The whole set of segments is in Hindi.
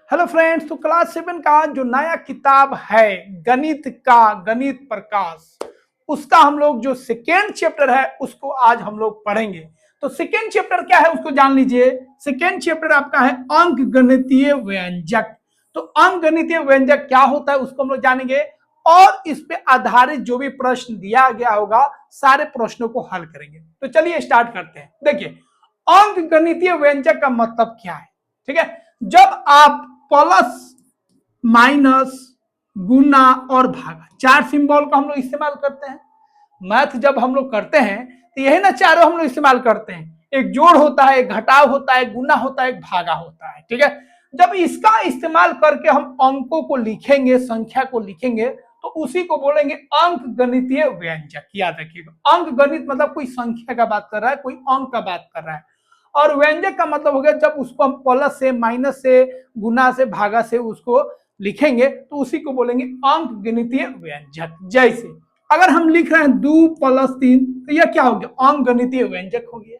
हेलो फ्रेंड्स, तो क्लास 7 का जो नया किताब है गणित का गणित प्रकाश, उसका हम लोग जो सेकेंड चैप्टर है उसको आज हम लोग पढ़ेंगे। तो सेकेंड चैप्टर क्या है उसको जान लीजिए। सेकेंड चैप्टर आपका है अंक गणितीय व्यंजक। तो अंक गणितीय व्यंजक क्या होता है उसको हम लोग जानेंगे और इस पे आधारित जो भी प्रश्न दिया गया होगा सारे प्रश्नों को हल करेंगे। तो चलिए स्टार्ट करते हैं। देखिए, अंक गणितीय व्यंजक का मतलब क्या है। ठीक है, जब आप प्लस माइनस गुना और भागा चार सिंबल का हम लोग इस्तेमाल करते हैं। मैथ जब हम लोग करते हैं तो यही ना चारों हम लोग इस्तेमाल करते हैं। एक जोड़ होता है, एक घटाव होता है, गुना होता है, एक भागा होता है। ठीक है, जब इसका इस्तेमाल करके हम अंकों को लिखेंगे, संख्या को लिखेंगे, तो उसी को बोलेंगे अंक गणितीय व्यंजक। याद रखिएगा, अंक गणित मतलब कोई संख्या का बात कर रहा है, कोई अंक का बात कर रहा है। और व्यंजक का मतलब हो गया जब उसको हम प्लस से, माइनस से, गुना से, भागा से उसको लिखेंगे तो उसी को बोलेंगे अंक गणितीय व्यंजक। जैसे अगर हम लिख रहे हैं 2 + 3 तो यह क्या हो गया, अंक गणितीय व्यंजक हो गया।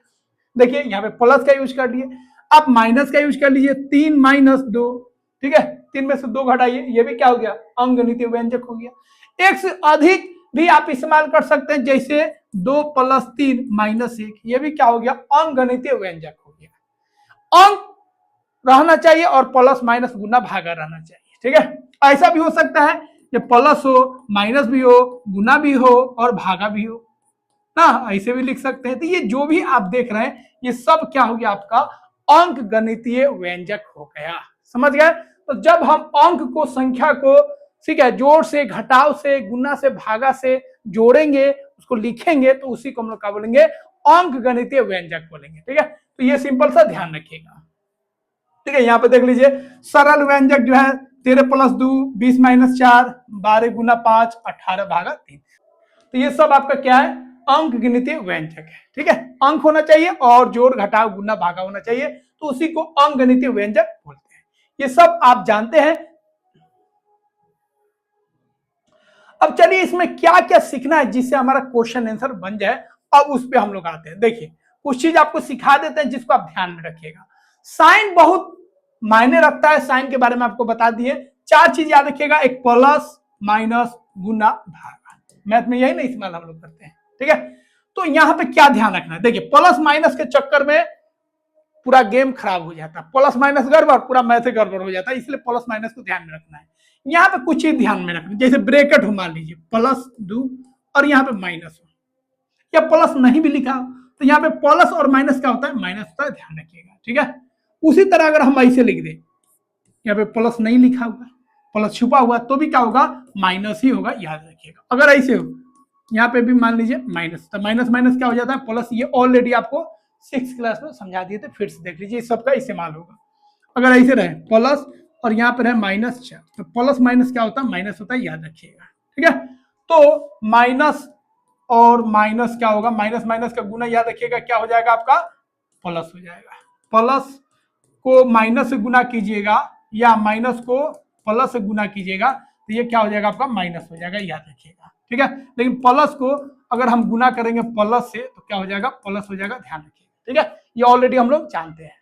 देखिए यहाँ पे प्लस का यूज कर लिए, आप माइनस का यूज कर लीजिए, 3 - 2। ठीक है, 3 में से 2 घटाइए, ये भी क्या हो गया, अंक गणितीय व्यंजक हो गया। एक से अधिक भी आप इस्तेमाल कर सकते हैं, जैसे 2 + 3 - 1, ये भी क्या हो गया, अंक गणितीय व्यंजक हो गया। अंक रहना चाहिए और प्लस माइनस गुना भागा रहना चाहिए। ठीक है, ऐसा भी हो सकता है कि प्लस हो, माइनस भी हो, गुना भी हो और भागा भी हो ना, ऐसे भी लिख सकते हैं। तो ये जो भी आप देख रहे हैं ये सब क्या हो गया, आपका अंक गणितीय व्यंजक हो गया। समझ गए। तो जब हम अंक को, संख्या को, ठीक है, जोड़ से, घटाव से, गुना से, भागा से जोड़ेंगे, उसको लिखेंगे तो उसी को हम लोग क्या बोलेंगे, अंक गणितीय व्यंजक बोलेंगे। ठीक है, तो ये सिंपल सा ध्यान रखिएगा। ठीक है, यहाँ पे देख लीजिए, सरल व्यंजक जो है 13 + 2 20 - 4 12 × 5 18 भागा 3। तो ये सब आपका क्या है, अंक गिनती व्यंजक है। ठीक है, अंक होना चाहिए और जोड़ घटाव गुना भागा होना चाहिए, तो उसी को अंक गणितीय व्यंजक बोलते हैं। ये सब आप जानते हैं। अब चलिए इसमें क्या क्या सीखना है जिससे हमारा क्वेश्चन आंसर बन जाए। अब उस पर हम लोग आते हैं। देखिए, कुछ चीज आपको सिखा देते हैं जिसको आप ध्यान में रखिएगा। साइन बहुत मायने रखता है, साइन के बारे में आपको बता दिए। 4 चीज याद रखिएगा, एक प्लस, माइनस, गुना, भागा। मैथ में यही ना इस्तेमाल हम लोग करते हैं। ठीक है, तो यहाँ पे क्या ध्यान रखना है, देखिए प्लस माइनस के चक्कर में पूरा गेम खराब हो जाता है। प्लस माइनस गड़बड़, पूरा मैथ गड़बड़ हो जाता है, इसलिए प्लस माइनस को ध्यान में रखना है। यहाँ पे कुछ चीज ध्यान में रखना, जैसे ब्रैकेट हो, मान लीजिए +2 और यहाँ पे माइनस हो, या प्लस नहीं भी लिखा तो यहाँ पे प्लस और माइनस क्या होता है, माइनस होता है, ध्यान रखिएगा। ठीक है, उसी तरह अगर हम ऐसे लिख दें, यहाँ पे प्लस नहीं लिखा हुआ, प्लस छुपा हुआ, तो भी क्या होगा, माइनस ही होगा, याद रखिएगा। अगर ऐसे हो, यहाँ पे भी मान लीजिए माइनस, तो माइनस माइनस क्या हो जाता है, प्लस। ये ऑलरेडी आपको 6th क्लास में समझा दिए थे, फिर से देख लीजिए, सबका इस्तेमाल होगा। अगर ऐसे रहे प्लस और यहाँ पर है -4, तो प्लस माइनस क्या होता है, माइनस होता है, याद रखिएगा। ठीक है, तो माइनस और माइनस क्या होगा, माइनस माइनस का गुना, याद रखिएगा क्या हो जाएगा, आपका प्लस हो जाएगा। प्लस को माइनस से गुना कीजिएगा या माइनस को प्लस से गुना कीजिएगा तो ये क्या हो जाएगा, आपका माइनस हो जाएगा, याद रखिएगा। ठीक है, लेकिन प्लस को अगर हम गुना करेंगे प्लस से तो क्या हो जाएगा, प्लस हो जाएगा, ध्यान रखिएगा। ठीक है, ये ऑलरेडी हम लोग जानते हैं।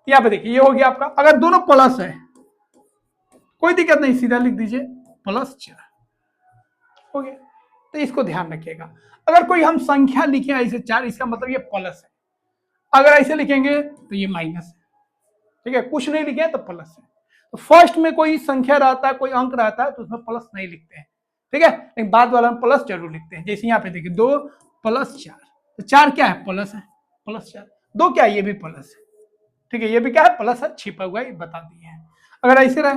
यहाँ पे देखिए, ये हो गया आपका, अगर दोनों प्लस है कोई दिक्कत नहीं, सीधा लिख दीजिए +4 हो गया। तो इसको ध्यान रखिएगा। अगर कोई हम संख्या लिखे ऐसे 4, इसका मतलब ये प्लस है। अगर ऐसे लिखेंगे तो ये माइनस है। ठीक है, कुछ नहीं लिखे तो प्लस है। तो फर्स्ट में कोई संख्या रहता है, कोई अंक रहता है तो उसमें प्लस नहीं लिखते हैं। ठीक है, लेकिन बाद वाला में प्लस जरूर लिखते हैं। जैसे यहाँ पे देखिए 2 + 4, तो 4 क्या है, प्लस है, +4। 2 क्या है, ये भी प्लस है। ठीक है, ये भी क्या है, प्लस है, छिपा हुआ है, बता दिए हैं। अगर ऐसे रहे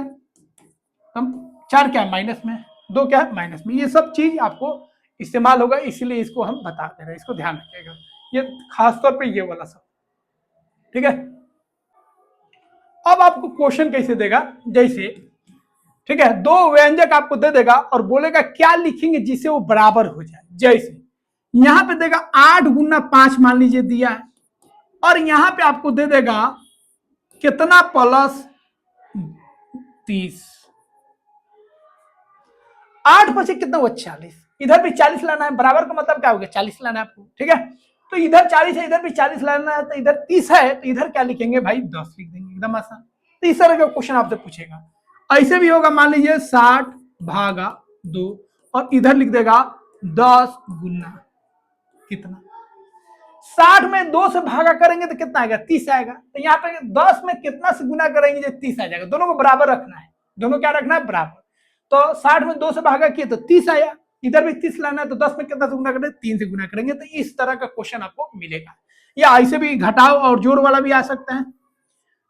हम, 4 क्या है, माइनस में, 2 क्या है, माइनस में। ये सब चीज आपको इस्तेमाल होगा, इसलिए इसको हम बता दे रहे हैं, इसको ध्यान रखिएगा। ये खासतौर पर ये वाला सब। ठीक है, अब आपको क्वेश्चन कैसे देगा, जैसे ठीक है, 2 व्यंजक आपको दे देगा और बोलेगा क्या लिखेंगे जिससे वो बराबर हो जाए। जैसे यहां पे देगा 8 × 5 मान लीजिए दिया है, और यहां पे आपको दे देगा कितना, +30। 8 + 5 कितना हुआ, 40। इधर भी 40 लाना है, बराबर का मतलब क्या हो गया, 40 लाना है आपको। ठीक है, तो इधर 40 है, इधर भी 40 लाना है, तो इधर 30 है, तो इधर क्या लिखेंगे भाई, 10 लिख देंगे, एकदम आसान। तो इस तरह का क्वेश्चन आपसे पूछेगा। ऐसे भी होगा, मान लीजिए 60/2 और इधर लिख देगा 10 गुना कितना, 60 में 2 से भागा करेंगे तो कितना आएगा, 30 आएगा। तो यहाँ पे 10 में कितना से गुना करेंगे जो 30 आ जाएगा। दोनों को बराबर रखना है, दोनों क्या रखना है, बराबर। तो 60 में 2 से भागा किए तो 30 आया, इधर भी 30 लाना है तो 10 में कितना से गुना करेंगे, 3 से गुना करेंगे। तो इस तरह का क्वेश्चन आपको मिलेगा। या ऐसे भी घटाव और जोड़ वाला भी आ सकता है,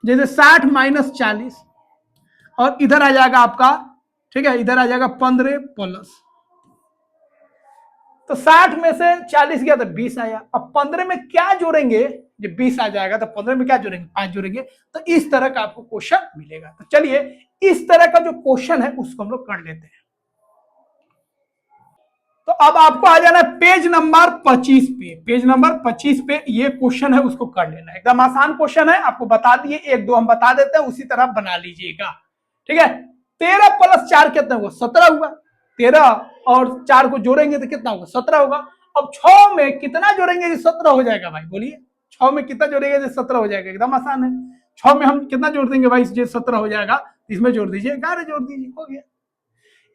जैसे 60 - 40 और इधर आ जाएगा आपका, ठीक है, इधर आ जाएगा 15 प्लस, तो 60 में से 40 गया तो 20 आया। अब 15 में क्या जोड़ेंगे, जब 20 आ जाएगा तो 15 में क्या जोड़ेंगे, 5 जोड़ेंगे। तो इस तरह का आपको क्वेश्चन मिलेगा। तो चलिए इस तरह का जो क्वेश्चन है उसको हम लोग कर लेते हैं। तो अब आपको आ जाना है पेज नंबर 25 पे। पेज नंबर 25 पे ये क्वेश्चन है, उसको कर लेना है। एकदम आसान क्वेश्चन है, आपको बता दिए, एक दो हम बता देते हैं, उसी तरह बना लीजिएगा। ठीक है, 13 + 4 कितना हुआ, 17 हुआ। 13 और 4 को जोड़ेंगे तो कितना होगा, 17 होगा। अब 6 में कितना जोड़ेंगे जो 17 हो जाएगा, भाई बोलिए 6 में कितना जोड़ेंगे जो 17 हो जाएगा। एकदम आसान है, 6 में हम कितना जोड़ देंगे भाई, जो 17 हो जाएगा, इसमें जोड़ दीजिए 11 जोड़ दीजिए, हो गया।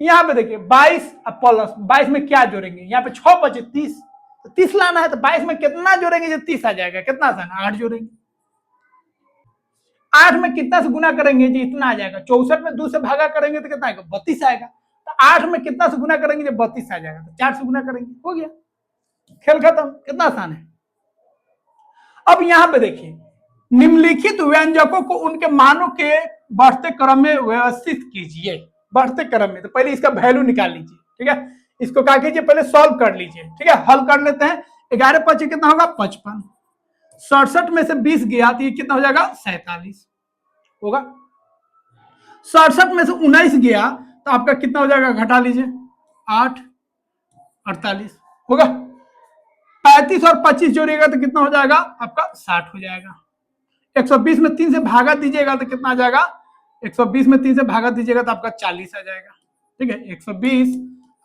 यहाँ पे देखिए 22 प्लस 22 में क्या जोड़ेंगे, यहाँ पे 6 बचे 30, तो 30 लाना है। तो 22 में कितना जोड़ेंगे जो 30 आ जाएगा, कितना आसान, 8 जोड़ेंगे। 8 में कितना से गुना करेंगे जी, इतना आ जाएगा। 64 में 2 से भागा करेंगे तो कितना आएगा, 32 आएगा। तो 8 में कितना से गुना करेंगे जब 32 आ जाएगा, तो 4 से गुना करेंगे, हो गया, खेल खत्म। कितना आसान है। अब यहाँ पे देखिए, निम्नलिखित व्यंजकों को उनके मानों के बढ़ते क्रम में व्यवस्थित कीजिए। बढ़ते क्रम में, तो पहले इसका वैल्यू निकाल लीजिए। ठीक है, इसको क्या कीजिए, पहले सॉल्व कर लीजिए। ठीक है, हल कर लेते हैं। 11 × 5 कितना होगा, 55। 67 में से 20 गया तो ये कितना हो जाएगा, 47 होगा। 67 में से 19 गया तो आपका कितना हो जाएगा, घटा लीजिए, 8 48 होगा। 35 और 25 जोड़िएगा तो कितना हो जाएगा आपका, 60 हो जाएगा। 120 में 3 से भागा दीजिएगा तो कितना आ जाएगा, 120 में 3 से भागा दीजिएगा तो आपका 40 आ जाएगा। ठीक है, 120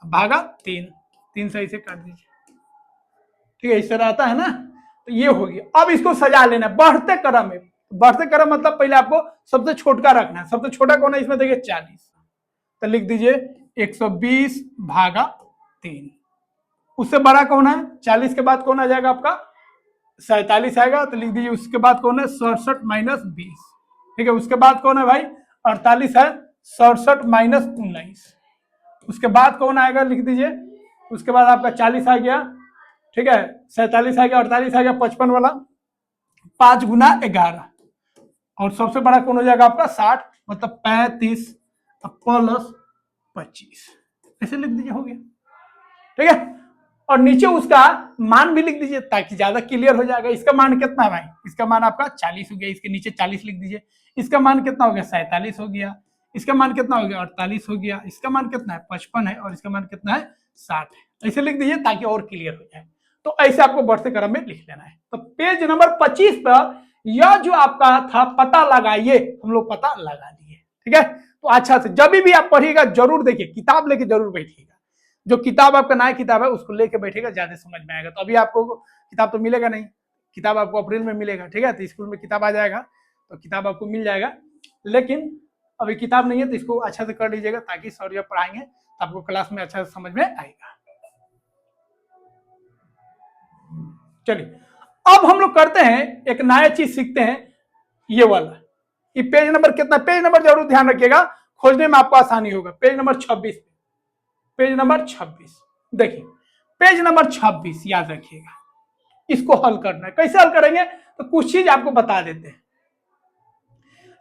भागा 3 से इसे काट दीजिए। ठीक है, इस तरह आता है ना। तो ये हो गया। अब इसको सजा लेना बढ़ते क्रम में। बढ़ते क्रम मतलब पहले आपको सबसे छोटा रखना है। सबसे छोटा कौन है इसमें, देखिए 40, तो लिख दीजिए 120 भागा 3। उससे बड़ा कौन है, 40 के बाद कौन आ जाएगा आपका, 47 आएगा, तो लिख दीजिए उसके बाद कौन है, 67 - 20। ठीक है, उसके बाद कौन है भाई, 48 है, 67 - 19। उसके बाद कौन आएगा, लिख दीजिए, उसके बाद आपका 40 आ गया। ठीक है, 47 आ गया, 48 आ गया, 55 वाला, 5 × 11, और सबसे बड़ा कौन हो जाएगा आपका 60, मतलब 35 + 25, ऐसे लिख दीजिए, हो गया। ठीक है, और नीचे उसका मान भी लिख दीजिए ताकि ज्यादा क्लियर हो जाएगा। इसका मान कितना है भाई, इसका मान आपका 40 हो गया, इसके नीचे 40 लिख दीजिए। इसका मान कितना हो गया, 47 हो गया। इसका मान कितना हो गया, 48 हो गया। इसका मान कितना है, 55 है, और इसका मान कितना है, 60 है। ऐसे लिख दीजिए ताकि और क्लियर हो जाए। तो ऐसे आपको बढ़ते क्रम में लिख लेना है। तो पेज नंबर 25 पर यह जो आपका था पता लगाइए, हम लोग पता लगा दिए। ठीक है, तो अच्छा से जब भी आप पढ़िएगा जरूर देखिए, किताब लेके जरूर बैठिएगा। जो किताब आपका नया किताब है उसको लेके बैठेगा, ज्यादा समझ में आएगा। तो अभी आपको किताब तो मिलेगा नहीं, किताब आपको अप्रैल में मिलेगा। ठीक है, तो स्कूल में किताब आ जाएगा तो किताब आपको मिल जाएगा, लेकिन अभी किताब नहीं है तो इसको अच्छा से कर लीजिएगा ताकि सर जब पढ़ाएंगे तो आपको क्लास में अच्छा से समझ में आएगा। चलिए अब हम लोग करते हैं, एक नया चीज सीखते हैं, ये वाला। ये पेज नंबर कितना, पेज नंबर जरूर ध्यान रखिएगा, खोजने में आपको आसानी होगा। पेज नंबर 26, पेज नंबर 26 देखिए, पेज नंबर 26 याद रखिएगा। इसको हल करना है, कैसे हल करेंगे, तो कुछ चीज आपको बता देते हैं।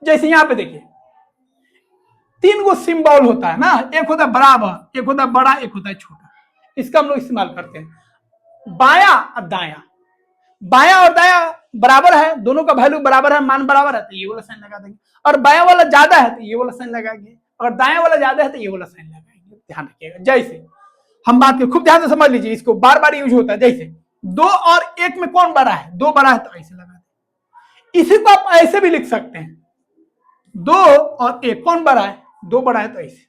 जैसे यहां पे देखिए 3 गो सिंबल होता है ना, एक होता है बराबर, एक होता है बड़ा, एक होता है छोटा। इसका हम लोग इस्तेमाल करते हैं। बाया और दाया, बाया और दाया बराबर है, दोनों का वैल्यू बराबर है, मान बराबर है, तो ये वाला साइन लगा देंगे। और बाया वाला ज्यादा है तो ये वाला साइन लगाएंगे, और दाया वाला ज्यादा है तो ये वाला साइन लगाएंगे। ध्यान रखिएगा। जैसे हम बात करें, खूब ध्यान से समझ लीजिए, इसको बार बार यूज होता है। जैसे 2 और 1 में कौन बड़ा है, 2 बड़ा है तो ऐसे लगा दें। इसी को आप ऐसे भी लिख सकते हैं, 2 और 1 कौन बड़ा है, 2 बड़ा है तो ऐसे।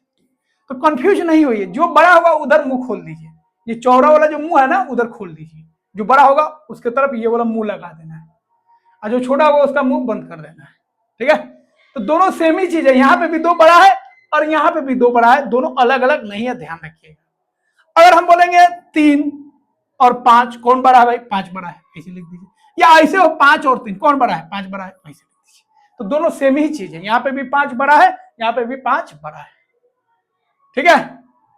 तो कंफ्यूज नहीं होइए, जो बड़ा होगा उधर मुंह खोल दीजिए, ये चौड़ा वाला जो मुंह है ना उधर खोल दीजिए, जो बड़ा होगा उसके तरफ ये वाला मुंह लगा देना है, और जो छोटा होगा उसका मुंह बंद कर देना है। ठीक है, तो दोनों सेम ही चीज है, यहाँ पे भी 2 बड़ा है और यहाँ पे भी 2 बड़ा है, दोनों अलग अलग नहीं है, ध्यान रखिएगा। अगर हम बोलेंगे 3 और 5 कौन बड़ा है भाई, 5 बड़ा है, ऐसे लिख दीजिए, या ऐसे हो 5 और 3 कौन बड़ा है, 5 बड़ा है, ऐसे लिख दीजिए। तो दोनों सेम ही चीज है, यहाँ पे भी 5 बड़ा है, यहाँ पे भी 5 बड़ा है, ठीक है।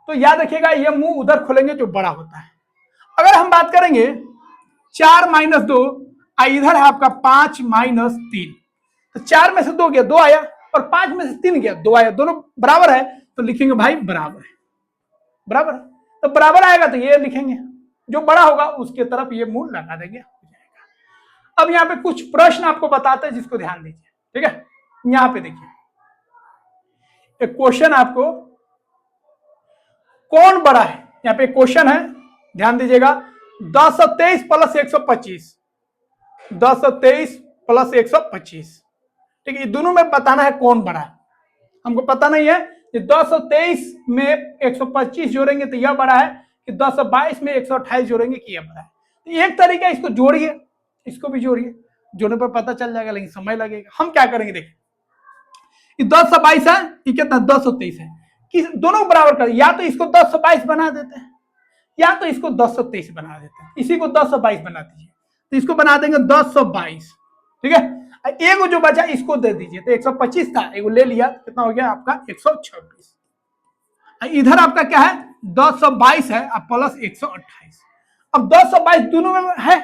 तो याद रखिएगा ये मुंह उधर खोलेंगे जो बड़ा होता है। अगर हम बात करेंगे 4 - 2, इधर है आपका 5 - 3, तो 4 में से 2 गया, 2 आया, और 5 में से 3 गया, 2 आया, दोनों बराबर है, तो लिखेंगे भाई बराबर है, बराबर है। तो बराबर आएगा तो ये लिखेंगे, जो बड़ा होगा उसके तरफ ये मुंह लगा देंगे, हो जाएगा। अब यहाँ पे कुछ प्रश्न आपको बताते हैं जिसको ध्यान दीजिए, ठीक है। यहाँ पे देखिए एक क्वेश्चन, आपको कौन बड़ा है, यहाँ पे क्वेश्चन है, ध्यान दीजिएगा। 1023 + 125, 1023 + 125, ठीक है, दोनों में बताना है कौन बड़ा है। हमको पता नहीं है कि 1023 में 125 जोड़ेंगे तो यह बड़ा है, कि 1022 में 128 जोड़ेंगे कि यह बड़ा है। तो एक तरीका, इसको जोड़िए, इसको भी जोड़िए, जोड़ने पर पता चल जाएगा, लेकिन समय लगेगा। हम क्या करेंगे, देखिए 1022 है, ये कितना 1023 है, कि दोनों बराबर कर, या तो इसको 1022 बना देते हैं, या तो इसको 1023 बना देते हैं। इसी को 1022 बना दीजिए, तो इसको बना देंगे 1022, ठीक है। एगो जो बचा इसको दे दीजिए, तो 125 था, एगो ले लिया, कितना हो गया आपका 126। इधर आपका क्या है 1022 है अब प्लस 128। अब 1022 दोनों में है,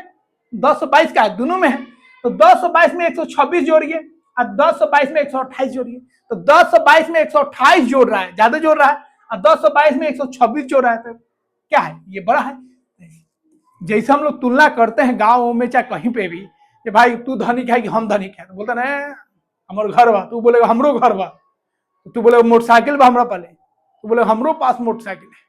1022 का है दोनों में है, तो 1022 में 126 जोड़िए, और 1022 में 128 जोड़िए, तो 1022 में 128 जोड़ रहा है, ज्यादा जोड़ रहा है, और 1022 में 126 जोड़ रहा है, तो क्या है, ये बड़ा है। जैसे हम लोग तुलना करते हैं गाँव में चाहे कहीं पे भी, कि भाई तू धनिक है कि हम धनिक है, तो बोलता ना हमारे घर बा, तू बोलेगा हमरो घर बा, तू बोलेगा मोटरसाइकिल बा हमरा पाले, तू बोलेगा हमरो पास मोटरसाइकिल है।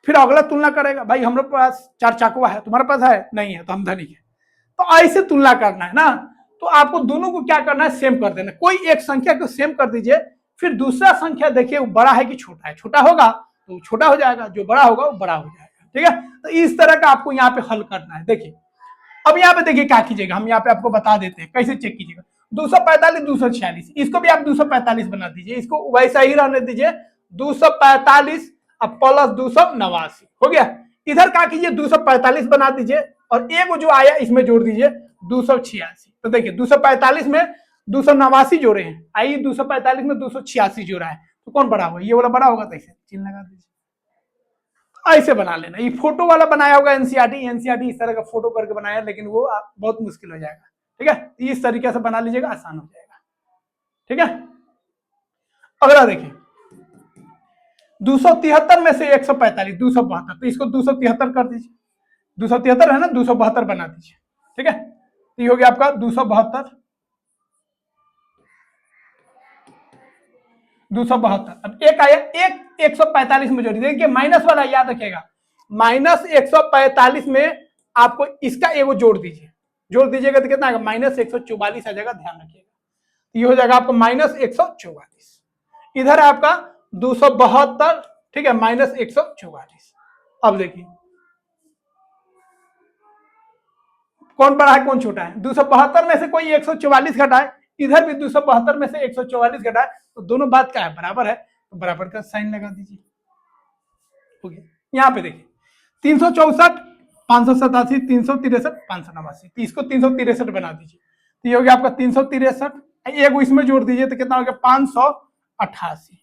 फिर अगला तुलना करेगा, भाई हमारे पास 4 चाकुआ है, तुम्हारे पास है नहीं है, तो हम धनिक है। तो ऐसे तुलना करना है ना, तो आपको दोनों को क्या करना है, सेम कर देना। कोई एक संख्या को सेम कर दीजिए, फिर दूसरा संख्या देखिए वो बड़ा है कि छोटा है, छोटा होगा तो छोटा हो जाएगा, जो बड़ा होगा वो बड़ा हो जाएगा, ठीक है। तो इस तरह का आपको यहाँ पे हल करना है। देखिए अब यहाँ पे देखिए क्या कीजिएगा, हम यहाँ पे आपको बता देते हैं कैसे चेक कीजिएगा। 245 246, इसको भी आप 245 बना दीजिए, इसको वैसा ही रहने दीजिए, 245 अब प्लस 289 हो गया। इधर क्या कीजिए 245 बना दीजिए, और एक जो आया इसमें जोड़ दीजिए 286। तो देखिए 245 में 289 जोड़े हैं, आइए 245 में 286 जोड़ा है, तो कौन बड़ा होगा, ये वाला बड़ा होगा, तो ऐसे चिन्ह लगा दीजिए, ऐसे बना लेना। ये फोटो वाला बनाया होगा एनसीईआरटी इस तरह का फोटो करके बनाया, लेकिन वो बहुत मुश्किल हो जाएगा, ठीक है। इस तरीके से बना लीजिएगा, आसान हो जाएगा, ठीक है। अगला देखिए 273 में से 145 272, तो इसको 273 कर दीजिए, 273 है ना, 272 बना दीजिए, ठीक है। तो ये हो गया आपका 272। अब एक आया, एक 145 में जोड़िए, देखिए माइनस वाला याद रखिएगा, माइनस 145 में आपको इसका एगो जोड़ दीजिएगा तो कितना आएगा, -144 आ जाएगा, ध्यान रखिएगा। ये हो जाएगा आपको -144। इधर है आपका 272, ठीक है, -144। अब देखिए कौन बड़ा है कौन छोटा है, 272 में से कोई 144 घटाए, इधर भी 272 में से 144 घटाए, तो दोनों बात क्या है, बराबर है, तो बराबर का साइन लगा दीजिए, हो गया। यहाँ पे देखिए 364 587 363 589, तो इसको 363 बना दीजिए, तो ये हो गया आपका 363, एक इसमें जोड़ दीजिए तो कितना हो गया 588।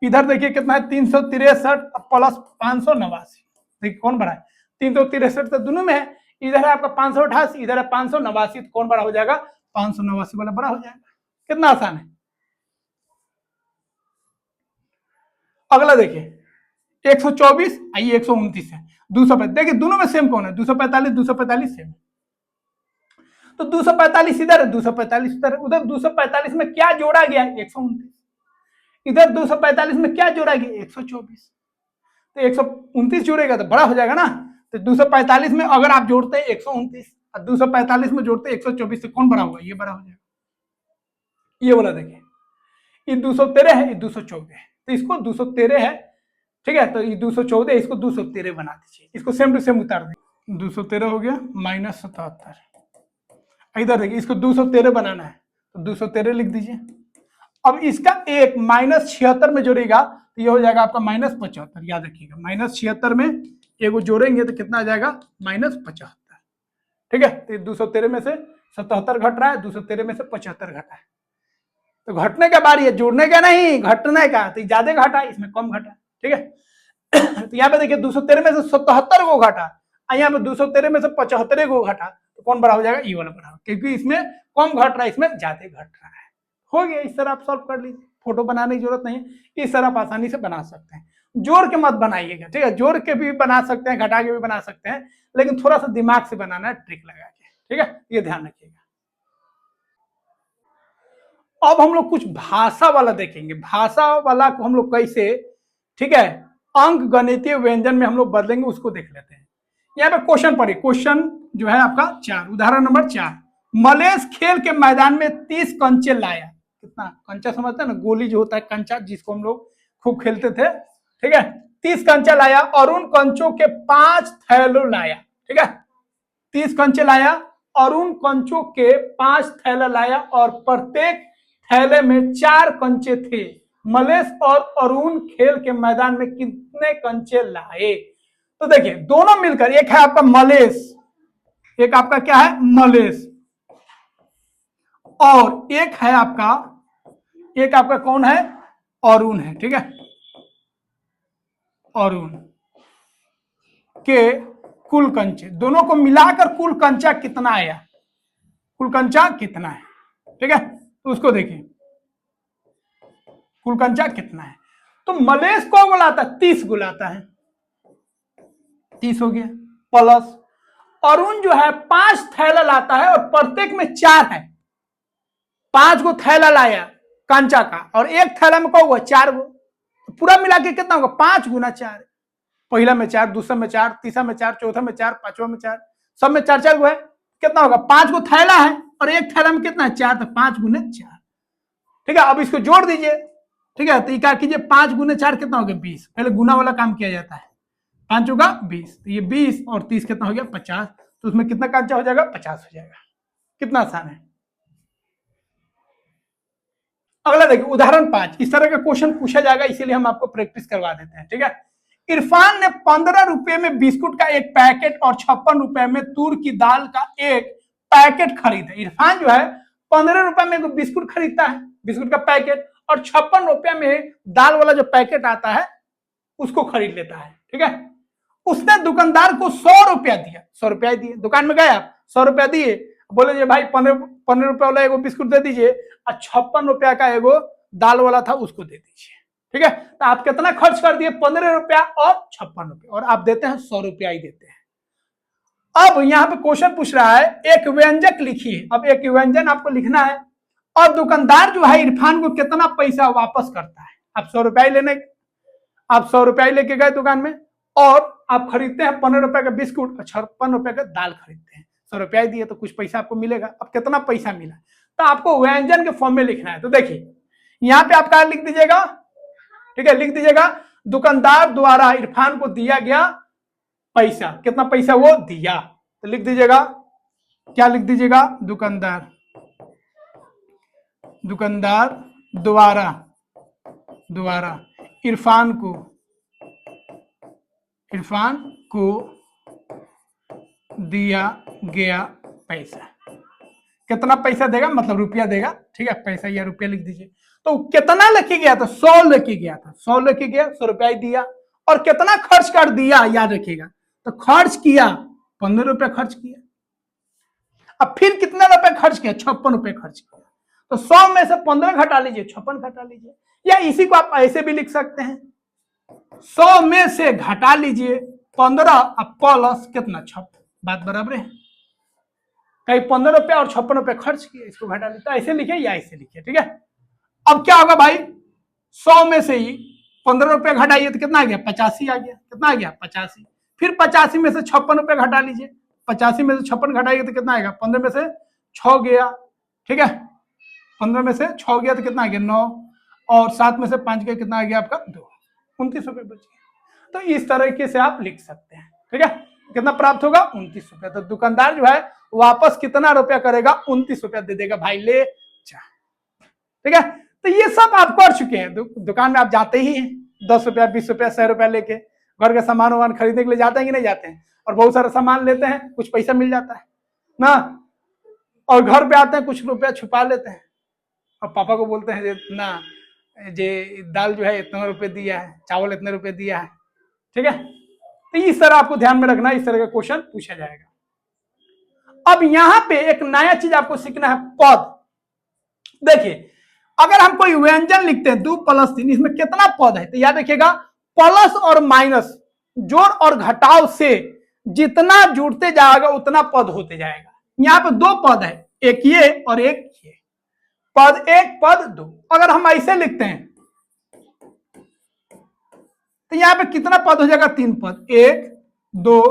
इधर देखिए कितना है 363 प्लस 589, देखिए कौन बड़ा है, 363 तो दोनों में है, इधर है आपका 588, इधर है 589, तो कौन बड़ा हो जाएगा, 589 वाला बड़ा हो जाएगा। कितना आसान है। अगला देखिए 124, आइए 129 है, 245, देखिए दोनों में सेम कौन है, 245 सेम, तो 245 इधर है, 245 इधर, उधर 245 में क्या जोड़ा गया, 129, इधर 245 में क्या जोड़ा गया, 124, तो 129 जोड़ेगा तो बड़ा हो जाएगा ना, तो 245 में अगर आप जोड़ते हैं 129 और 245 में जोड़ते हैं 124, से कौन बड़ा होगा, ये बड़ा हो जाएगा। ये वाला देखिए ये 213 है, ये 214 है, तो इसको 213 है, ठीक है, तो ये 214, इसको 213 बना दीजिए, इसको सेम टू सेम उतार दें, 213 हो गया -77। इधर देखिए इसको 213 बनाना है, तो 213 लिख दीजिए। अब इसका एक -76 में जोड़ेगा तो ये हो जाएगा आपका -75। याद रखिएगा -76 में एगो जोड़ेंगे तो कितना आ जाएगा -75। ठीक है, तो 213 में से 77 घट रहा है, 213 में से 75 घटा है, तो घटने का बारी है, जोड़ने का नहीं, घटने का। तो ज्यादा घटा, इसमें कम घटा। ठीक है तो यहाँ पे देखिए 213 में से 77 को घटा, यहाँ पे 213 में से 75 को घटा, तो कौन बड़ा हो जाएगा, ई वाला बड़ा हो, क्योंकि इसमें कम घट रहा है, इसमें ज्यादा घट रहा है। हो गया, इस तरह आप सॉल्व कर लीजिए, फोटो बनाने की जरूरत नहीं है, इस तरह आप आसानी से बना सकते हैं। जोड़ के मत बनाइएगा, ठीक है, जोड़ के भी बना सकते हैं, घटा के भी बना सकते हैं, लेकिन थोड़ा सा दिमाग से बनाना है, ट्रिक लगा के। ठीक है, ये ध्यान रखिएगा। अब हम लोग कुछ भाषा वाला देखेंगे, भाषा वाला को हम लोग कैसे, ठीक है, अंक गणितीय व्यंजन में हम लोग बदलेंगे, उसको देख लेते हैं। यहाँ पे क्वेश्चन पढ़िए, क्वेश्चन जो है आपका 4, उदाहरण नंबर 4। मलेश खेल के मैदान में 30 कंचे लाया। कितना कंचा समझते हैं ना, गोली जो होता है कंचा, जिसको हम लोग खूब खेलते थे। ठीक है, 30 कंचा लाया और उन कंचों के 5 थैलों लाया। ठीक है, 30 कंचे लाया और उन कंचों के 5 थैला लाया और प्रत्येक थैले में 4 कंचे थे। मलेश और अरुण खेल के मैदान में कितने कंचे लाए? तो देखिए दोनों मिलकर, एक है आपका मलेश, एक आपका क्या है, मलेश, और एक है आपका, एक आपका कौन है, अरुण है। ठीक है, अरुण के कुल कंचे, दोनों को मिलाकर कुल कंचा कितना आया, कुल कंचा कितना है? ठीक है, तो उसको देखिए कुल कंचा कितना है। तो मलेश को गुलाता है, 30 गुलाता है, 30 हो गया, प्लस अरुण जो है 5 थैला लाता है और प्रत्येक में 4 है, 5 गो थैला लाया कंचा का, और एक थैला में क्या हुआ, 4 गो, तो पूरा मिला के कितना होगा, 5 गुना 4। पहला में 4, दूसरा में 4, तीसरा में 4, चौथा में 4, पांचवा में 4, सब में 4 गो है, कितना होगा, 5 गो थैला है और एक थैला में कितना है, 4, तो 5 गुने 4। ठीक है, अब इसको जोड़ दीजिए। ठीक है, तो ये क्या कीजिए, 5 गुने 4 कितना हो गया, 20। पहले गुना वाला काम किया जाता है, 5 होगा 20, तो ये 20 और 30 कितना हो गया, 50। तो उसमें कितना कंचा हो जाएगा, 50 हो जाएगा। कितना आसान है। अगला देखिए उदाहरण 5, इस तरह का क्वेश्चन पूछा जाएगा, इसीलिए हम आपको प्रैक्टिस करवा देते हैं। ठीक है, इरफान ने 15 रुपए में बिस्कुट का एक पैकेट और 56 रुपए में तूर की दाल का एक पैकेट खरीदा। इरफान जो है 15 रुपए में बिस्कुट खरीदता है, बिस्कुट का पैकेट, और 56 रुपए में दाल वाला जो पैकेट आता है उसको खरीद लेता है। ठीक है, उसने दुकानदार को 100 रुपया दिया, 100 रुपया दिए, दुकान में गया 100 रुपया दिए, बोले जी भाई 15 रुपया वाला एगो बिस्कुट दे दीजिए और 56 रुपया का एगो दाल वाला था उसको दे दीजिए। ठीक है, तो आप कितना खर्च कर दिए, 15 रुपया और 56 रुपया, और आप देते हैं 100 रुपया ही देते हैं। अब यहाँ पे क्वेश्चन पूछ रहा है एक व्यंजक लिखिए। अब एक व्यंजन आपको लिखना है, और दुकानदार जो है इरफान को कितना पैसा वापस करता है। आप 100 रुपया लेने, आप 100 रुपया लेके गए दुकान में, और आप खरीदते हैं 15 रुपए का बिस्कुट और 56 रुपए का दाल खरीदते हैं, 100 रुपया दिए तो कुछ पैसा आपको मिलेगा। अब कितना पैसा मिला, तो आपको व्यंजन के फॉर्म में लिखना है। तो देखिए यहाँ पे आप क्या लिख दीजिएगा, ठीक है, लिख दीजिएगा दुकानदार द्वारा इरफान को दिया गया पैसा, कितना पैसा वो दिया, तो लिख दीजिएगा, क्या लिख दीजिएगा, दुकानदार, दुकानदार द्वारा, द्वारा इरफान को दिया गया पैसा। कितना पैसा देगा, मतलब रुपया देगा। ठीक है, पैसा या रुपया लिख दीजिए। तो कितना लेके गया था, 100 लेके गया था, 100 लेके गया, 100 रुपया ही दिया, और कितना खर्च कर दिया, याद रखिएगा, तो खर्च किया 15 रुपया खर्च किया। अब फिर कितना रुपए खर्च किया, 56 रुपए खर्च किया, तो 100 में से 15 घटा लीजिए, 56 घटा लीजिए, या इसी को आप ऐसे भी लिख सकते हैं, 100 में से घटा लीजिए 15 प्लस कितना 56, बात बराबर है। कहीं 15 रुपया और 56 रुपया खर्च किए, इसको घटा लीजिए, तो ऐसे लिखे या ऐसे लिखे। ठीक है, अब क्या होगा भाई, 100 में से ही 15 रुपया घटाइए तो कितना आ गया, 85 आ गया, कितना आ गया 85। फिर 85 में से 56 रुपया घटा लीजिए, 85 में से 56 घटाइए तो कितना आएगा, 15 में से 6 गया। ठीक है, 15 में से 6 गया तो कितना आ गया 9, और 7 में से 5 गया, कितना आ गया आपका 2, 29 रुपये बच गया। तो इस तरीके से आप लिख सकते हैं। ठीक है, कितना प्राप्त होगा, 29 रुपया। तो दुकानदार जो है वापस कितना रुपया करेगा, 29 रुपया दे देगा, भाई ले चार। ठीक है, तो ये सब आप कर चुके हैं। दुकान में आप जाते ही हैं, 10 रुपया 20 रुपया 100 रुपया लेके घर का सामान वामान खरीदने के लिए जाते हैं कि नहीं जाते हैं, और बहुत सारा सामान लेते हैं, कुछ पैसा मिल जाता है ना, और घर पे आते हैं कुछ रुपया छुपा लेते हैं और पापा को बोलते हैं ना जे दाल जो है इतने रुपए दिया है, चावल इतने रुपए दिया है। ठीक है, तो इस तरह आपको ध्यान में रखना, इस तरह का क्वेश्चन पूछा जाएगा। अब यहां पे एक नया चीज आपको सीखना है, पद। देखिए, अगर हम कोई व्यंजन लिखते हैं 2 + 3, इसमें कितना पद है, तो याद रखिएगा प्लस और माइनस, जोड़ और घटाव से जितना जुड़ते जाएगा उतना पद होते जाएगा। यहाँ पे 2 पद है, एक ये और एक ये, पद 1 पद 2। अगर हम ऐसे लिखते हैं तो यहाँ पे कितना पद हो जाएगा, 3 पद, 1 2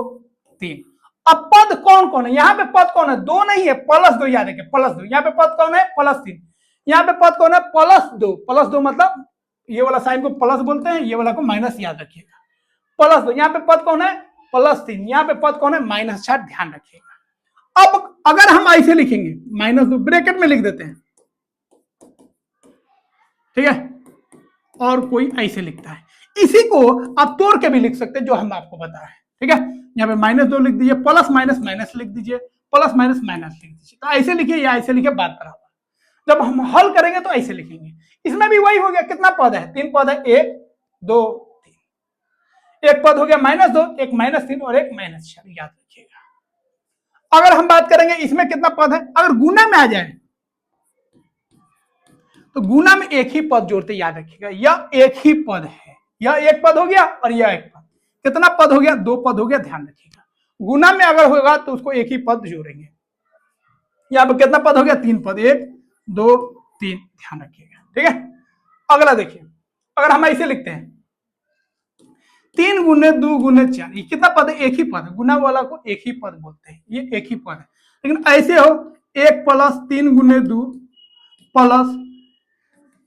3। अब पद कौन कौन है, यहाँ पे पद कौन है, 2 नहीं है, +2, याद रखिए +2। यहाँ पे पद कौन है, +3। यहाँ पे पद कौन है, +2। +2 मतलब ये वाला साइन को प्लस बोलते हैं, ये वाला को माइनस, याद रखिएगा +2। यहाँ पे पद कौन है, +3। यहाँ पे पद कौन है, -4, ध्यान रखिएगा। अब अगर हम ऐसे लिखेंगे -2 ब्रैकेट में लिख देते हैं, ठीक है, और कोई ऐसे लिखता है, इसी को आप तोड़ के भी लिख सकते हैं जो हम आपको बता रहे हैं। ठीक है, यहाँ पे -2 लिख दीजिए, प्लस माइनस माइनस लिख दीजिए, प्लस माइनस माइनस लिख दीजिए। तो ऐसे लिखिए या ऐसे लिखिए, बात बराबर। जब हम हल करेंगे तो ऐसे लिखेंगे। इसमें भी वही हो गया, कितना पद है, 3 पद है, 1 2 3। एक पद हो गया -2, एक -3 और एक -4, याद रखिएगा। अगर हम बात करेंगे इसमें कितना पद है, अगर गुना में आ जाए तो गुना में एक ही पद जोड़ते, याद रखिएगा यह एक ही पद है, यह एक पद हो गया और यह एक पद। कितना पद हो गया, 2 पद हो गया, ध्यान रखिएगा। गुना में अगर होगा तो उसको एक ही पद जोड़ेंगे। यहाँ पर कितना पद हो गया, 3 पद, 1 2 3, ध्यान रखिएगा। ठीक है, अगला देखिए, अगर हम ऐसे लिखते हैं 3 गुने 2 गुने 4, ये कितना पद है, एक ही पद है। गुना वाला को एक ही पद बोलते हैं, ये एक ही पद है। लेकिन ऐसे हो 1 + 3 गुने 2 +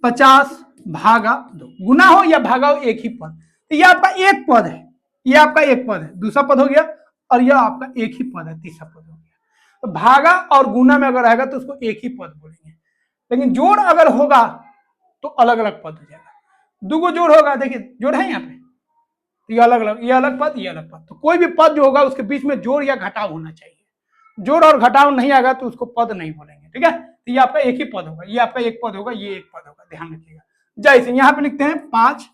50 भागा 2, गुना हो या भागा हो, एक ही पद। तो ये आपका एक पद है, ये आपका एक पद है, दूसरा पद हो गया, और यह आपका एक ही पद है, तीसरा पद हो गया। तो भागा और गुना में अगर आएगा तो उसको एक ही पद बोलेंगे, लेकिन जोड़ अगर होगा तो अलग अलग पद हो जाएगा। 2 को जोड़ होगा, देखिए जोड़ है यहाँ पे, तो ये अलग अलग, ये अलग पद, ये अलग पद। तो कोई भी पद जो होगा उसके बीच में जोड़ या घटाव होना चाहिए। जोड़ और घटाव नहीं आएगा तो उसको पद नहीं बोलेंगे। ठीक है, तो ये आपका एक ही पद होगा, ये आपका एक पद होगा, ये एक पद होगा, ध्यान रखिएगा। जैसे यहाँ पे लिखते हैं 5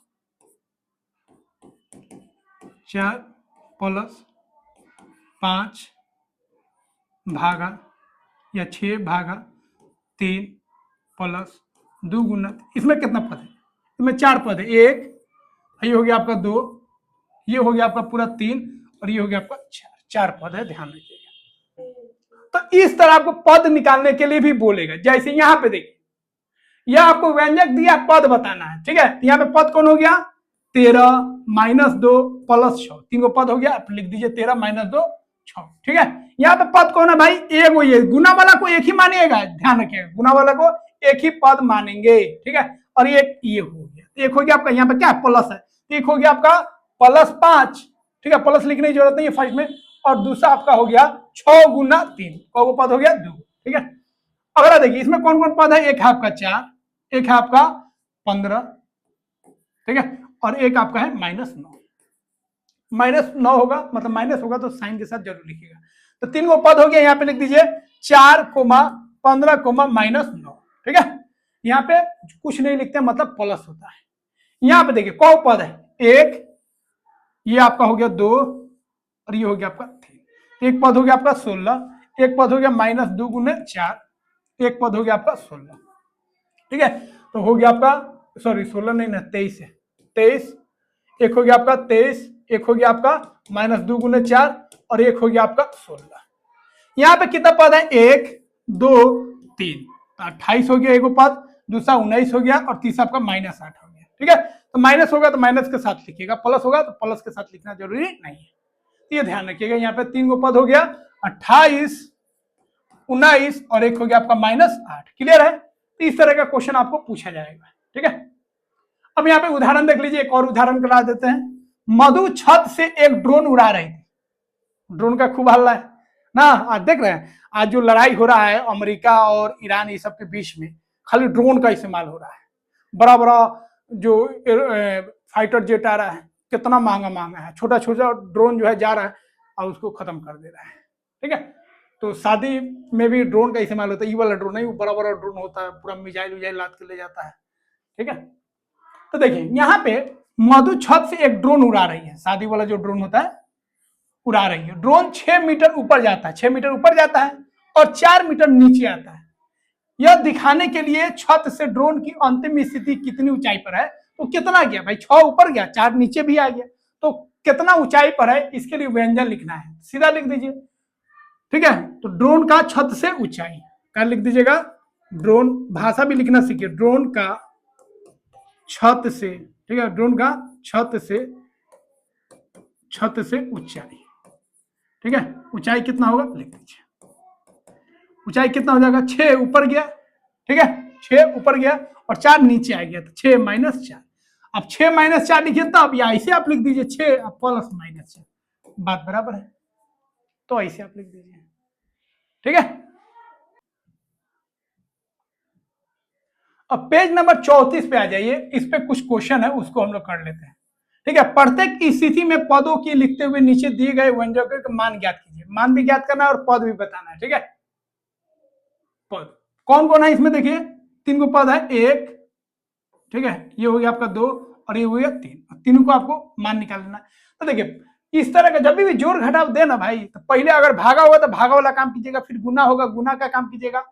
4 + 5 भागा या 6 भागा 3 + 2 गुना, इसमें कितना पद है, इसमें 4 पद है, 1, ये हो गया आपका 2, ये हो गया आपका पूरा 3, और ये हो गया आपका 4 पद है, ध्यान रखिएगा। तो इस तरह आपको पद निकालने के लिए भी बोलेगा। जैसे यहाँ पे देखिए, यह आपको व्यंजक दिया, पद बताना है। ठीक है, यहाँ पे पद कौन हो गया, 13 -2 + 6, 3 को पद हो गया, आप लिख दीजिए 13 -2 6। ठीक है, यहाँ पे पद कौन है भाई, एक वो, ये गुना वाला को एक ही मानिएगा, ध्यान रखिएगा, गुना वाला को एक ही पद मानेंगे। ठीक है, और ये हो गया, एक हो गया आपका, यहाँ पे क्या प्लस है, एक हो गया आपका +5। ठीक है, प्लस लिखने की जरूरत नहीं है फर्स्ट में, और दूसरा आपका हो गया 6 गुना 3, को पद हो गया 2। ठीक है, अगला देखिए, इसमें कौन कौन पद है, एक है आपका 4, एक है आपका 15, ठीक है, और एक आपका है -9। -9 होगा मतलब माइनस होगा तो साइन के साथ जरूर लिखिएगा। तो 3 को पद हो गया, यहाँ पे लिख दीजिए 4, 15, -9। ठीक है, यहाँ पे कुछ नहीं लिखते मतलब प्लस होता है। यहाँ पे देखिए कौ पद है, 1, ये आपका हो गया 2, और ये हो गया आपका 3। एक पद हो गया आपका 16, एक पद हो गया -2 गुने 4, एक पद हो गया आपका 16। ठीक है, तो हो गया आपका, सॉरी 16 नहीं ना, 23 है, 23, एक हो गया आपका 23, एक हो गया आपका -2 गुने 4, और एक हो गया आपका 16। यहाँ पे कितना पद है, 1 2 3, 28 हो गया एक पद, दूसरा 19 हो गया, और तीसरा आपका -8 हो गया। ठीक है, तो माइनस होगा तो माइनस के साथ लिखिएगा, प्लस होगा तो प्लस के साथ लिखना जरूरी नहीं है, ये ध्यान रखिएगा। यहाँ पे 3 को पद हो गया, 28 19, और एक हो गया आपका -8। क्लियर है, तो इस तरह का क्वेश्चन आपको पूछा जाएगा। ठीक है, अब यहाँ पे उदाहरण देख लीजिए, एक और उदाहरण करा देते हैं। मधु छत से एक ड्रोन उड़ा रही थी, ड्रोन का खूब हल्ला है ना, आज देख रहे हैं, आज जो लड़ाई हो रहा है अमेरिका और ईरान ये सब के बीच में, खाली ड्रोन का इस्तेमाल हो रहा है। बड़ा बड़ा जो फाइटर जेट आ रहा है कितना महंगा महंगा है, छोटा छोटा ड्रोन जो है जा रहा है और उसको खत्म कर दे रहा है। ठीक है, तो शादी में भी ड्रोन का इस्तेमाल होता है। ये वाला ड्रोन नहीं, वो बड़ा बड़ा ड्रोन होता है, पूरा मिसाइल विजाइल लाद के ले जाता है। ठीक है, तो देखिए यहाँ पे मधु छत से एक ड्रोन उड़ा रही है, शादी वाला जो ड्रोन होता है उड़ा रही है। ड्रोन 6 मीटर ऊपर जाता है, 6 मीटर ऊपर जाता है और 4 मीटर नीचे आता है। यह दिखाने के लिए छत से ड्रोन की अंतिम स्थिति कितनी ऊंचाई पर है। तो कितना गया भाई, 6 ऊपर गया, 4 नीचे भी आ गया, तो कितना ऊंचाई पर है इसके लिए व्यंजन लिखना है, सीधा लिख दीजिए। ठीक है, तो ड्रोन का छत से ऊंचाई क्या लिख दीजिएगा, ड्रोन भाषा भी लिखना सीखिए, ड्रोन का छत से, ठीक है, ड्रोन का छत से ऊंचाई। ठीक है, ऊंचाई कितना होगा लिख दीजिए, ऊंचाई कितना हो जाएगा, 6 ऊपर गया। ठीक है, 6 ऊपर गया और 4 नीचे आ गया, तो 6 माइनस 4। अब 6 माइनस 4 लिखिए, तब या ऐसे आप लिख दीजिए 6 प्लस माइनस 4, बात बराबर है, तो ऐसे आप लिख दीजिए। ठीक है, अब पेज नंबर 34 पे आ जाइए, इस पे कुछ क्वेश्चन है उसको हम लोग कर लेते हैं। ठीक है, प्रत्येक स्थिति में पदों की लिखते हुए नीचे दिए गए व्यंजकों का मान ज्ञात कीजिए। मान भी ज्ञात करना है और पद भी बताना है। ठीक है, पद कौन कौन है इसमें, देखिए 3 को पद है, 1, ठीक है, ये हो गया आपका 2 और ये हो गया 3, तीनों को आपको मान निकाल लेना है। तो देखिए इस तरह का जब भी जोड़ घटाव देना भाई, तो पहले अगर भागा होगा तो भागा वाला काम कीजिएगा, फिर गुना होगा गुना का काम कीजिएगा,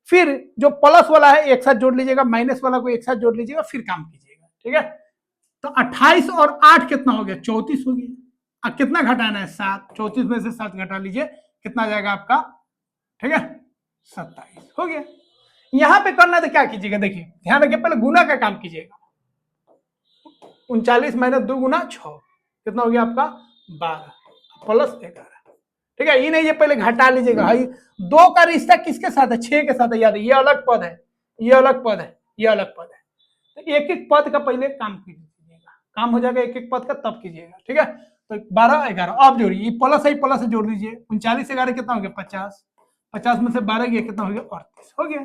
फिर जो प्लस वाला है एक साथ जोड़ लीजिएगा, माइनस वाला को एक साथ जोड़ लीजिएगा, फिर काम कीजिएगा। ठीक है, तो 28 और 8 कितना हो गया, 34 हो गया। अब कितना घटाना है, 7, 34 में से 7 घटा लीजिए, कितना जाएगा आपका, ठीक है 27 हो गया। यहां पे करना तो क्या कीजिएगा, देखिए ध्यान रखिए, पहले गुना का काम कीजिएगा, 39 माइनस 2 गुना 6, कितना हो गया आपका 12 प्लस 11। ठीक है, ये नहीं ये पहले घटा लीजिएगा भाई, 2 का रिश्ता किसके साथ है, 6 के साथ है, याद है, ये अलग पद है, ये अलग पद है, ये अलग पद है, तो एक एक पद का पहले काम कीजिएगा, काम हो जाएगा एक एक पद का तब कीजिएगा। ठीक है, तो 12 11 आप जोड़िए, प्लस है प्लस से जोड़ दीजिए, 39 11 कितना हो गया 50, 50 में से 12 गया कितना हो गया 38 हो गया।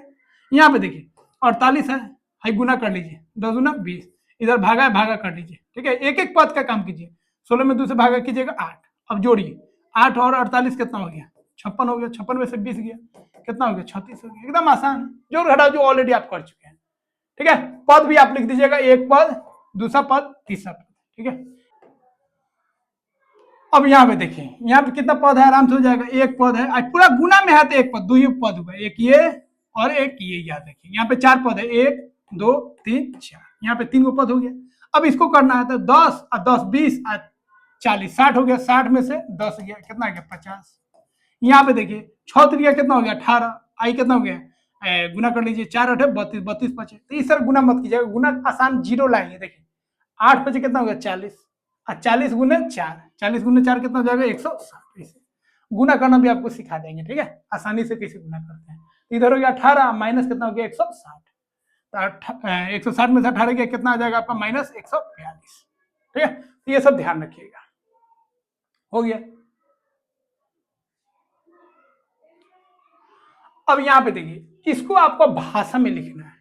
यहाँ पे देखिए 48 है, गुना कर लीजिए, 10 गुना 20, इधर भागा है भागा कर लीजिए। ठीक है, एक एक पद का काम कीजिए, 16 में 2 से भागा कीजिएगा 8, अब जोड़िए 8 और 48 कितना हो गया 56 हो गया, 56 में से 20 गया कितना हो गया 36 हो गया, एकदम आसान, जोड़ घटाओ जो ऑलरेडी आप कर चुके हैं। ठीक है, पद भी आप लिख दीजिएगा, एक पद, दूसरा पद, तीसरा पद। ठीक है, अब यहाँ पे देखिए, यहाँ पे कितना पद है, आराम से हो जाएगा, एक पद है, आज पूरा गुना में है तो एक पद, 2 ही पद हुआ, एक ये और एक ये, याद रखिए यहाँ पे 4 पद है, 1 2 3 4, यहाँ पे 3 पद हो गया। अब इसको करना है तो 10 और 10 20 और 40 60 हो गया, 60 में से 10 गया कितना गया 50। यहाँ पे देखिए 6 गया कितना हो गया 18, आई कितना हो गया, गुना कर लीजिए, 4 8 32 32 बचे, तो इस तरह गुना मत कीजिएगा, गुना आसान जीरो लाएंगे। देखिए 8 बचे कितना हो गया 40, और 40 गुने 4, 40 गुने 4 कितना हो जाएगा 160। इसे गुना करना भी आपको सिखा देंगे। ठीक है, आसानी से कैसे गुना करते हैं, इधर हो गया 18 माइनस कितना हो गया 160, तो 160 में से 18 गया कितना आ जाएगा आपका माइनस 142। ठीक है, तो ये सब ध्यान रखिएगा, हो गया। अब यहां पे देखिए, इसको आपको भाषा में लिखना है,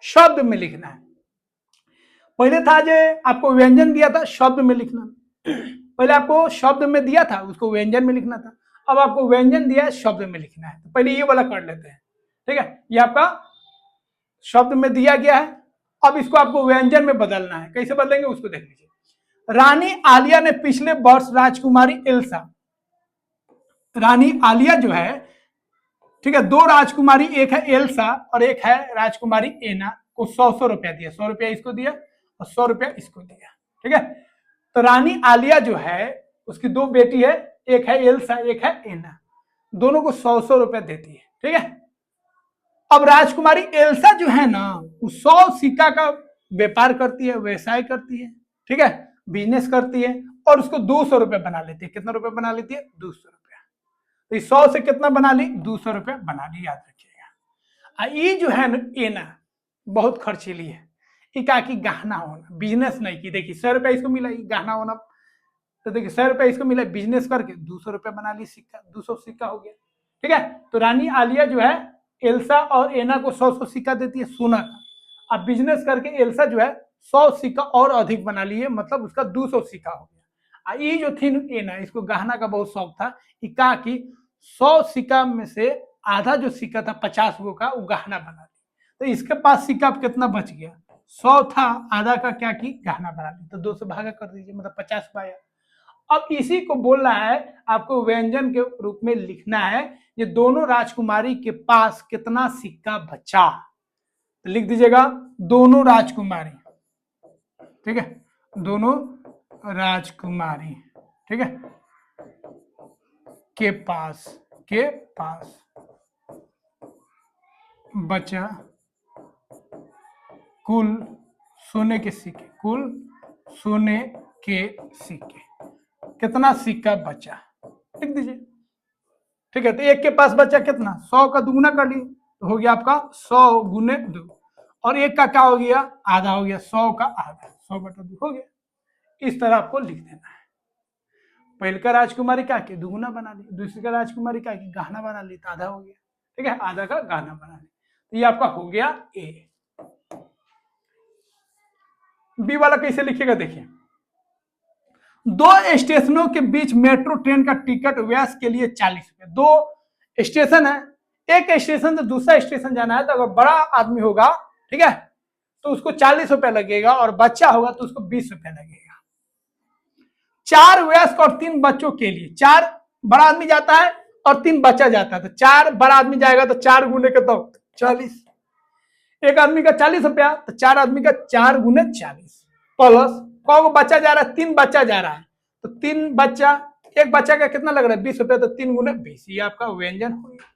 शब्द में लिखना है। पहले था जो आपको व्यंजन दिया था शब्द में लिखना, पहले आपको शब्द में दिया था उसको व्यंजन में लिखना था, अब आपको व्यंजन दिया है शब्द में लिखना है, तो पहले ये वाला कर लेते हैं। ठीक है, ये आपका शब्द में दिया गया है, अब इसको आपको व्यंजन में बदलना है, कैसे बदलेंगे उसको देख लीजिए। रानी आलिया ने पिछले वर्ष राजकुमारी एल्सा, रानी आलिया जो है, ठीक है, 2 राजकुमारी, एक है एल्सा और एक है राजकुमारी एना, को 100 रुपया दिया, 100 रुपया इसको दिया और 100 रुपया इसको दिया। ठीक है, तो रानी आलिया जो है उसकी 2 बेटी है, एक है एल्सा एक है एना, दोनों को 100 रुपया देती है। ठीक है, अब राजकुमारी एल्सा जो है ना, वो 100 सिक्का का व्यापार करती है, व्यवसाय करती है। ठीक है, बिजनेस करती है और उसको 200 रुपया बना लेती है, कितना रुपया बना लेती है 200 रुपया, तो 100 से कितना बना ली 200 रुपया बना ली, याद रखिएगा। ये जो है ना एना बहुत खर्चीली है, इका की गहना होना, बिजनेस नहीं की, देखिए 100 रुपया इसको मिला, गहना होना, तो देखिए 100 रुपया इसको मिला, बिजनेस करके 200 रुपया बना ली सिक्का, 200 सिक्का हो गया। ठीक है, तो रानी आलिया जो है एल्सा और एना को 100-100 सिक्का देती है सोना का। अब बिजनेस करके एल्सा जो है 100 सिक्का और अधिक बना लिए, मतलब उसका 200 सिक्का हो गया। ये जो थी एना, इसको गहना का बहुत शौक था, कि कहा कि 100 सिक्का में से आधा जो सिक्का था 50 गो का, वो गहना बना ली। तो इसके पास सिक्का कितना बच गया, 100 था, आधा का क्या की गहना बना ली, तो 2 से भागा कर दीजिए, मतलब 50 पाया। अब इसी को बोल रहा है आपको व्यंजन के रूप में लिखना है, ये दोनों राजकुमारी के पास कितना सिक्का बचा, तो लिख दीजिएगा दोनों राजकुमारी, ठीक है, दोनों राजकुमारी, ठीक है, के पास बचा कुल सोने के सिक्के, कुल सोने के सिक्के, कितना सिक्का बचा लिख दीजिए, ठीक है। तो एक के पास बचा कितना, 100 का दुगुना कर लिए, तो हो गया आपका 100 गुने 2, और एक का क्या हो गया, आधा हो गया, 100 का आधा, 100/2 हो गया। इस तरह आपको लिख देना है। पहले का राजकुमारी क्या की दुगुना बना ली, दूसरी का राजकुमारी क्या की गहना बना ली, तो आधा हो गया, ठीक है, आधा का गहना बना ली, तो ये आपका हो गया ए। बी वाला कैसे लिखिएगा, देखिए, 2 स्टेशनों के बीच मेट्रो ट्रेन का टिकट व्यस्त के लिए 40 रुपए। 2 स्टेशन है, एक स्टेशन से दूसरा स्टेशन जाना है, तो अगर बड़ा आदमी होगा, ठीक है, तो उसको 40 रुपए लगेगा, और बच्चा होगा तो उसको 20 रुपए लगेगा। 4 वयस्क और 3 बच्चों के लिए, 4 बड़ा आदमी जाता है और 3 बच्चा जाता है, तो 4 बड़ा आदमी जाएगा तो 4 गुने के तो 40, एक आदमी का 40 रुपया, तो 4 आदमी का 4 गुने 40, प्लस कौन बच्चा जा रहा है, 3 बच्चा जा रहा है, तो 3 बच्चा, एक बच्चा का कितना लग रहा है 20 रुपया, तो 3 गुने 20, ये आपका व्यंजन हो गया,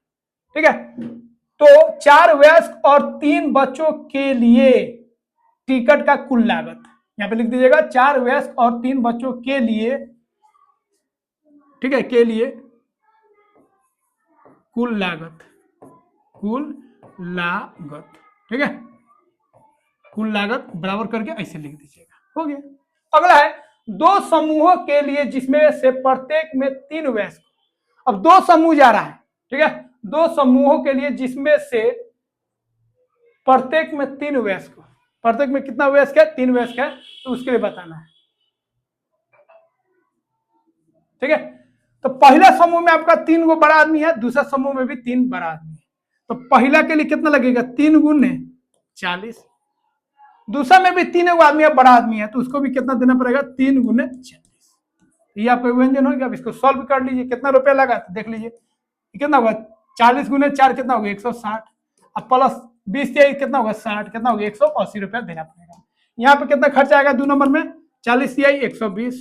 ठीक है। तो 4 वयस्क और 3 बच्चों के लिए टिकट का कुल लागत, यहां पे लिख दीजिएगा 4 वयस्क और 3 बच्चों के लिए, ठीक है, के लिए कुल लागत, ठीक है, कुल लागत बराबर करके ऐसे लिख दीजिएगा, हो गया। अगला है 2 समूहों के लिए जिसमें से प्रत्येक में 3 वयस्क, अब 2 समूह जा रहा है, ठीक है, 2 समूहों के लिए जिसमें से प्रत्येक में 3 वयस्क, प्रत्येक में कितना वयस्क है, 3 वयस्क है, तो उसके लिए बताना है, ठीक है। तो पहला समूह में आपका 3 गो बड़ा आदमी है, दूसरा समूह में भी 3 बड़ा आदमी है, तो पहला के लिए कितना लगेगा 3 गुने 40, दूसरा में भी 3 गो आदमी है, बड़ा आदमी है, तो उसको भी कितना देना पड़ेगा 3 गुने 40, ये आपका व्यंजन हो गया। अब इसको सॉल्व कर लीजिए, कितना रुपया लगा तो देख लीजिए, कितना होगा 40 गुने 4 कितना होगा 160, अब प्लस 20 कितना होगा 60, कितना होगा 180 रुपया देना पड़ेगा। यहाँ पे कितना खर्चा आएगा 2 नंबर में, 40 120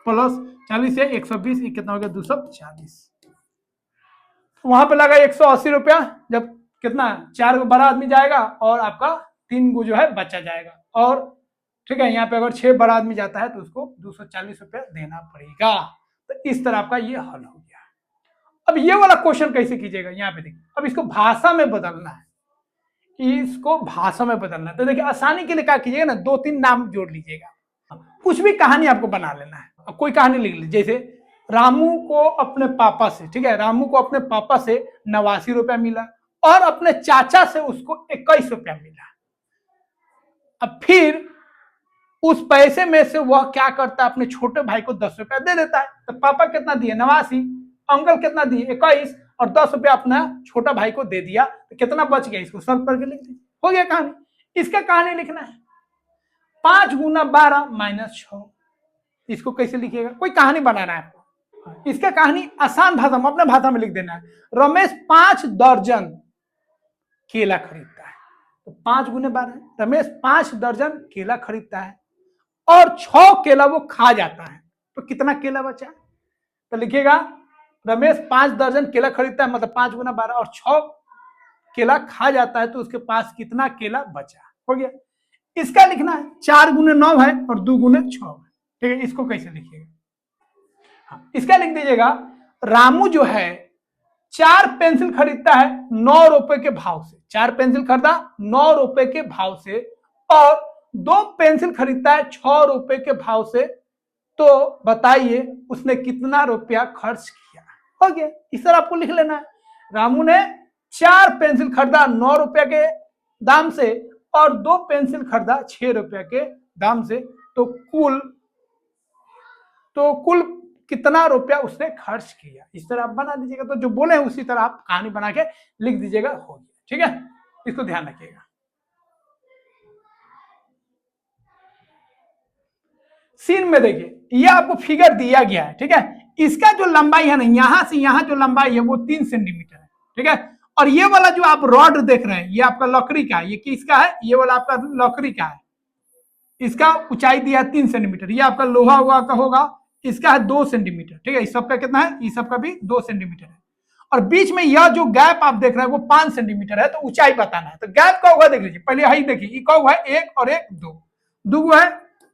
प्लस 40 120, कितना हो गया 240, वहां पे लगा 180 रुपया, जब कितना 4 गो बड़ा आदमी जाएगा और आपका 3 गो जो है बच्चा जाएगा, और ठीक है, यहाँ पे अगर 6 बड़ा आदमी जाता है तो उसको 240 रुपया देना पड़ेगा। तो इस तरह आपका ये हल हो गया। अब ये वाला क्वेश्चन कैसे कीजिएगा, यहाँ पे देखिए, अब इसको भाषा में बदलना है, इसको भाषा में बदलना है, तो देखिए आसानी के लिए क्या कीजिएगा ना, 2-3 नाम जोड़ लीजिएगा, कुछ भी कहानी आपको बना लेना है, कोई कहानी लिख लीजिए, जैसे रामू को अपने पापा से, ठीक है, रामू को अपने पापा से 89 रुपया मिला, और अपने चाचा से उसको 21 रुपया मिला। अब फिर उस पैसे में से वह क्या करता है, अपने छोटे भाई को 10 रुपया दे देता है, तो पापा कितना दिए 89, अंकल कितना दिए 21, और 10 रुपया अपना छोटा भाई को दे दिया, तो कितना बच गया, इसको सॉल्व करके लिख दीजिए, हो गया कहानी। इसका कहानी लिखना है 5 गुना 12 माइनस 6, इसको कैसे लिखिएगा, कोई कहानी बनाना है आपको, इसका कहानी आसान भाषा में अपने भाषा में लिख देना है। रमेश 5 दर्जन केला खरीदता है, तो 5 गुने 12, रमेश 5 दर्जन केला खरीदता है और 6 केला वो खा जाता है, तो कितना केला बचा, तो लिखिएगा रमेश 5 दर्जन केला खरीदता है, मतलब 5 गुना 12, और 6 केला खा जाता है, तो उसके पास कितना केला बचा, हो गया। इसका लिखना है 4 गुने 9 है और 2 गुने 6 है, ठीक है, इसको कैसे लिखिएगा, हाँ, इसका लिख दीजिएगा रामू जो है 4 पेंसिल खरीदता है 9 रुपए के भाव से, 4 पेंसिल खरीदा 9 रुपए के भाव से, और 2 पेंसिल खरीदता है 6 रुपए के भाव से, तो बताइए उसने कितना रुपया खर्च किया, हो गया। इस तरह आपको लिख लेना है, रामू ने 4 पेंसिल खरीदा 9 रुपए के दाम से और 2 पेंसिल खरीदा 6 रुपए के दाम से, तो कुल कितना रुपया उसने खर्च किया। इस तरह आप बना दीजिएगा, तो जो बोले हैं उसी तरह आप कहानी बना के लिख दीजिएगा, हो गया। ठीक है, इसको ध्यान रखिएगा। सीन में देखिए, ये आपको फिगर दिया गया है, ठीक है। इसका जो लंबाई है ना, यहां से यहां जो लंबाई है वो 3 सेंटीमीटर है, ठीक है। और ये वाला जो आप रॉड देख रहे हैं, ये आपका लकड़ी का है, ये किसका है, ये वाला आपका लकड़ी का है। इसका ऊंचाई दिया है 3 सेंटीमीटर, ये आपका लोहा हुआ का होगा, इसका है 2 सेंटीमीटर, ठीक है। इस सब का कितना है, इस सब का भी 2 सेंटीमीटर है। और बीच में यह जो गैप आप देख रहे हैं वो 5 सेंटीमीटर है, तो ऊंचाई बताना है। तो गैप का होगा, देख लीजिए पहले यही देखिए, ये का हुआ है 1 और 1 2, दो है,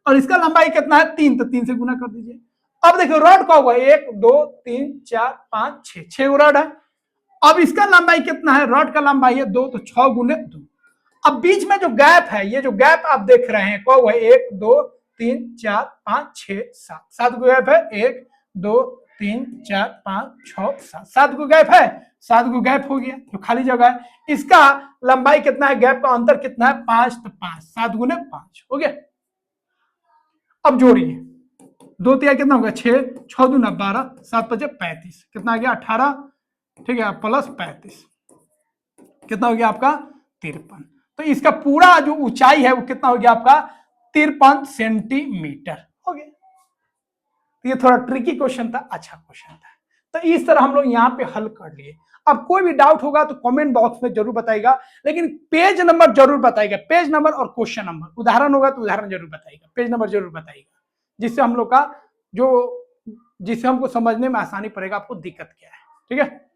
और इसका लंबाई कितना है 3, तो 3 से गुना कर दीजिए। अब देखिए रॉड का हुआ 1 2 3 4 5 6, 6 रॉड है। अब इसका लंबाई कितना है, रॉड का लंबाई है 2, तो 6 गुने 2। अब बीच में जो गैप है, ये जो गैप आप देख रहे हैं, क्या हुआ 1 2 3 4 5 6 7, 7 गैप है, 1 2 3 4 5 6 7, 7 को गैप है, 7 को गैप हो गया, तो खाली जगह है। इसका लंबाई कितना है, गैप का अंतर कितना है 5, तो 5, 7 गुने 5 हो गया। अब जोड़िए, 2 तिया कितना होगा 6, 6 दूना 12, 7 5 35, कितना आ गया 18, ठीक है, प्लस 35, कितना हो गया आपका 53। तो इसका पूरा जो ऊंचाई है वो कितना हो गया आपका 53 सेंटीमीटर हो गया। तो ये थोड़ा ट्रिकी क्वेश्चन था, अच्छा क्वेश्चन था। तो इस तरह हम लोग यहाँ पे हल कर लिए। अब कोई भी डाउट होगा तो कमेंट बॉक्स में जरूर बताइएगा, लेकिन पेज नंबर जरूर बताइएगा, पेज नंबर और क्वेश्चन नंबर। उदाहरण होगा तो उदाहरण जरूर बताइएगा, पेज नंबर जरूर बताइएगा, जिससे हम लोग का जिससे हमको समझने में आसानी पड़ेगा आपको दिक्कत क्या है, ठीक है।